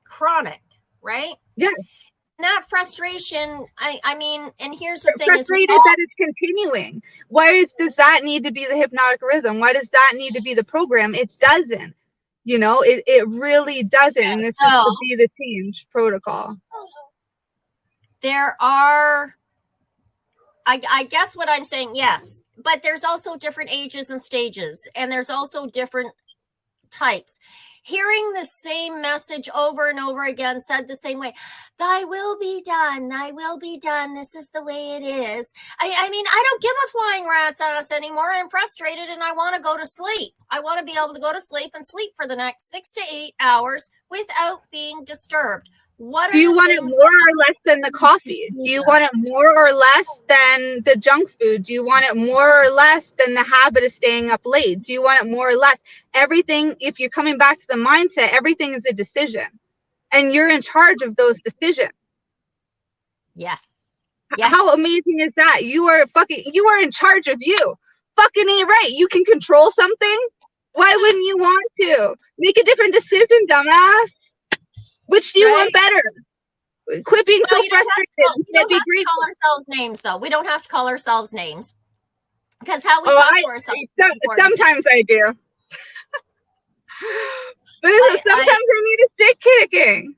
chronic, right? Yeah. And that frustration, I mean, and here's the thing: frustrated that it's continuing. Why does that need to be the hypnotic rhythm? Why does that need to be the program? It doesn't. You know, it really doesn't. And this is to be the change protocol. There are, I guess what I'm saying, yes, but there's also different ages and stages, and there's also different types. Hearing the same message over and over again, said the same way: thy will be done, thy will be done, this is the way it is. I mean, I don't give a flying rat's ass anymore. I'm frustrated and I want to go to sleep. I want to be able to go to sleep and sleep for the next 6 to 8 hours without being disturbed. Do you want it more or less than the coffee? Do you want it more or less than the junk food? Do you want it more or less than the habit of staying up late? Do you want it more or less? Everything, if you're coming back to the mindset, everything is a decision. And you're in charge of those decisions. Yes. How amazing is that? You are in charge of you. Fucking ain't right. You can control something. Why wouldn't you want to? Make a different decision, dumbass. Which do you want better? Quit being so frustrated. We don't have to call ourselves names, though. We don't have to call ourselves names. Because how we talk to ourselves. Sometimes I do. But sometimes I need a stick kicking.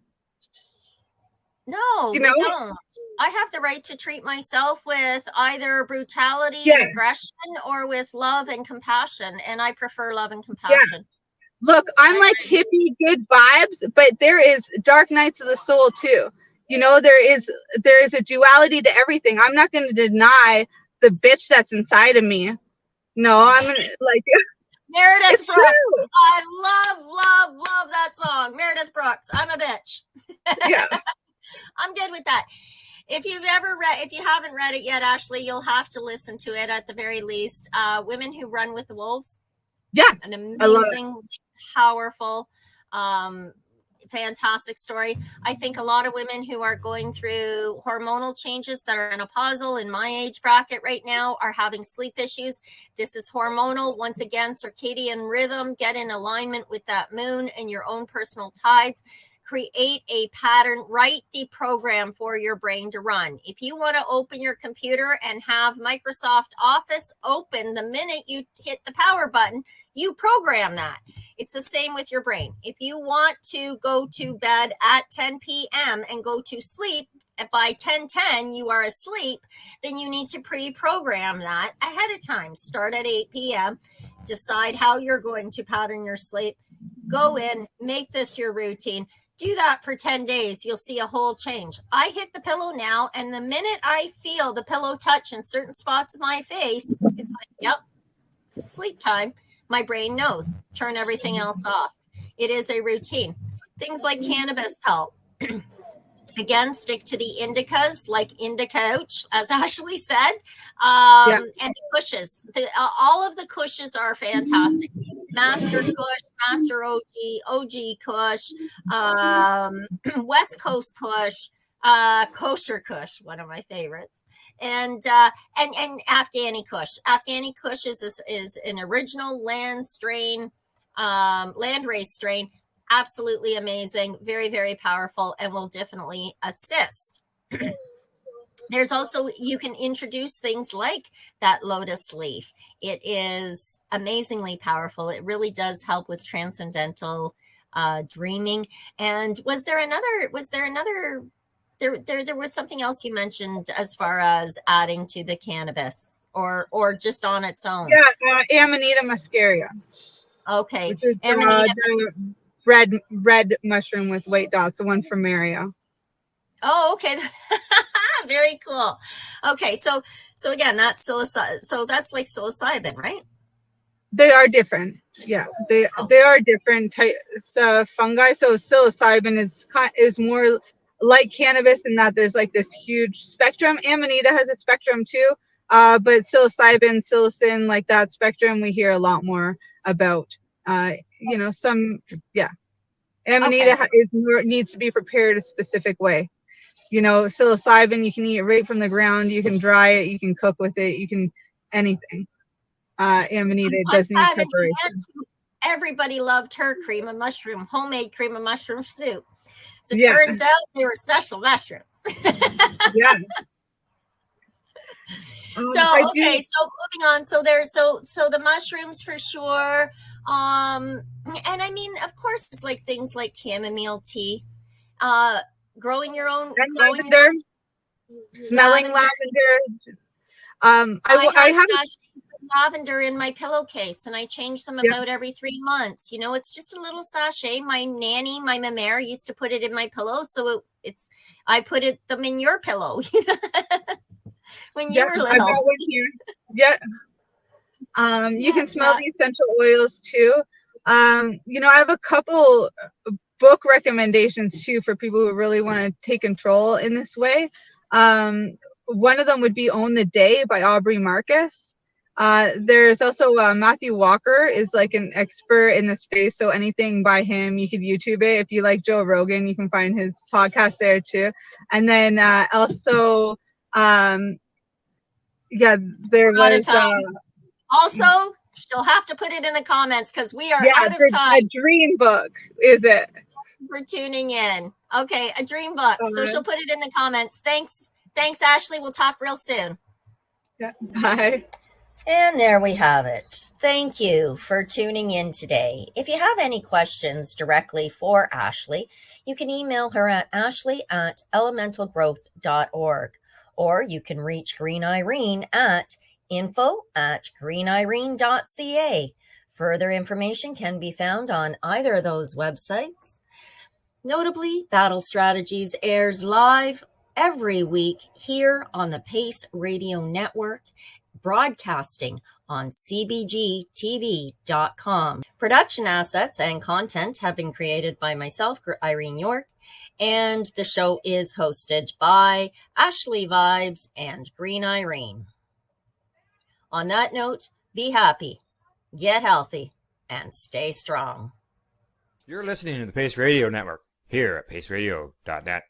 No, we don't. I have the right to treat myself with either brutality and aggression or with love and compassion. And I prefer love and compassion. Yeah. Look, I'm like hippie good vibes, but there is dark nights of the soul too. You know, there is a duality to everything. I'm not going to deny the bitch that's inside of me. No, I'm like Meredith Brooks. True. I love that song. Meredith Brooks. I'm a bitch. Yeah. I'm good with that. If you haven't read it yet, Ashley, you'll have to listen to it at the very least. Women Who Run with the Wolves. Yeah. An amazing, powerful, fantastic story. I think a lot of women who are going through hormonal changes that are menopausal in my age bracket right now are having sleep issues. This is hormonal. Once again, circadian rhythm, get in alignment with that moon and your own personal tides. Create a pattern, write the program for your brain to run. If you want to open your computer and have Microsoft Office open the minute you hit the power button, you program that. It's the same with your brain. If you want to go to bed at 10 p.m. and go to sleep, by 10:10 you are asleep, then you need to pre-program that ahead of time. Start at 8 p.m., decide how you're going to pattern your sleep, go in, make this your routine. Do that for 10 days. You'll see a whole change. I hit the pillow now, and the minute I feel the pillow touch in certain spots of my face, it's like, yep, sleep time. My brain knows. Turn everything else off. It is a routine. Things like cannabis help. Again, stick to the indicas, like Indicouch, as Ashley said, and the cushes. All of the cushes are fantastic. Master Kush, Master OG Kush, West Coast Kush, Kosher Kush, one of my favorites, and Afghani Kush. Afghani Kush is an original land strain, land race strain. Absolutely amazing, very, very powerful, and will definitely assist. There's also, you can introduce things like that lotus leaf. It is amazingly powerful. It really does help with transcendental dreaming. And there was something else you mentioned as far as adding to the cannabis or just on its own. Yeah, Amanita muscaria. Okay. Which is, the red mushroom with white dots, the one from Mario. Oh, okay. Very cool. Okay, so again, that's psilocybin. So that's like psilocybin, right? They are different. Yeah, they are different types of fungi. So psilocybin is more like cannabis in that there's like this huge spectrum. Amanita has a spectrum too, but psilocybin, psilocin, like that spectrum, we hear a lot more about. Amanita needs to be prepared a specific way. Psilocybin, you can eat it right from the ground. You can dry it. You can cook with it. You can anything. Amanita does need preparation. Everybody loved her cream of mushroom, homemade cream of mushroom soup. So it turns out they were special mushrooms. Yeah. So moving on. So the mushrooms for sure. And I mean, of course, it's like things like chamomile tea, growing your own lavender, smelling lavender. I have lavender in my pillowcase, and I change them about every 3 months. It's just a little sachet. My nanny, my mère, used to put it in my pillow, so I put them in your pillow. When you were little. I got one here. Yeah. You can smell the essential oils too. I have a couple book recommendations too for people who really want to take control in this way. One of them would be Own the Day by Aubrey Marcus. There's also Matthew Walker is like an expert in the space. So anything by him, you could YouTube it. If you like Joe Rogan, you can find his podcast there too. And then also, there was also, she'll have to put it in the comments because we are out of time. A dream book, is it? For tuning in. Okay, a dream book. So she'll put it in the comments. Thanks, Ashley. We'll talk real soon. Yeah, bye. And there we have it. Thank you for tuning in today. If you have any questions directly for Ashley, you can email her at ashley@elementalgrowth.org, or you can reach Green Irene at info@greenirene.ca. Further information can be found on either of those websites. Notably, Battle Strategies airs live every week here on the Pace Radio Network, broadcasting on cbgtv.com. Production assets and content have been created by myself, Irene York, and the show is hosted by Ashley Vibes and Green Irene. On that note, be happy, get healthy, and stay strong. You're listening to the Pace Radio Network. here at paceradio.net.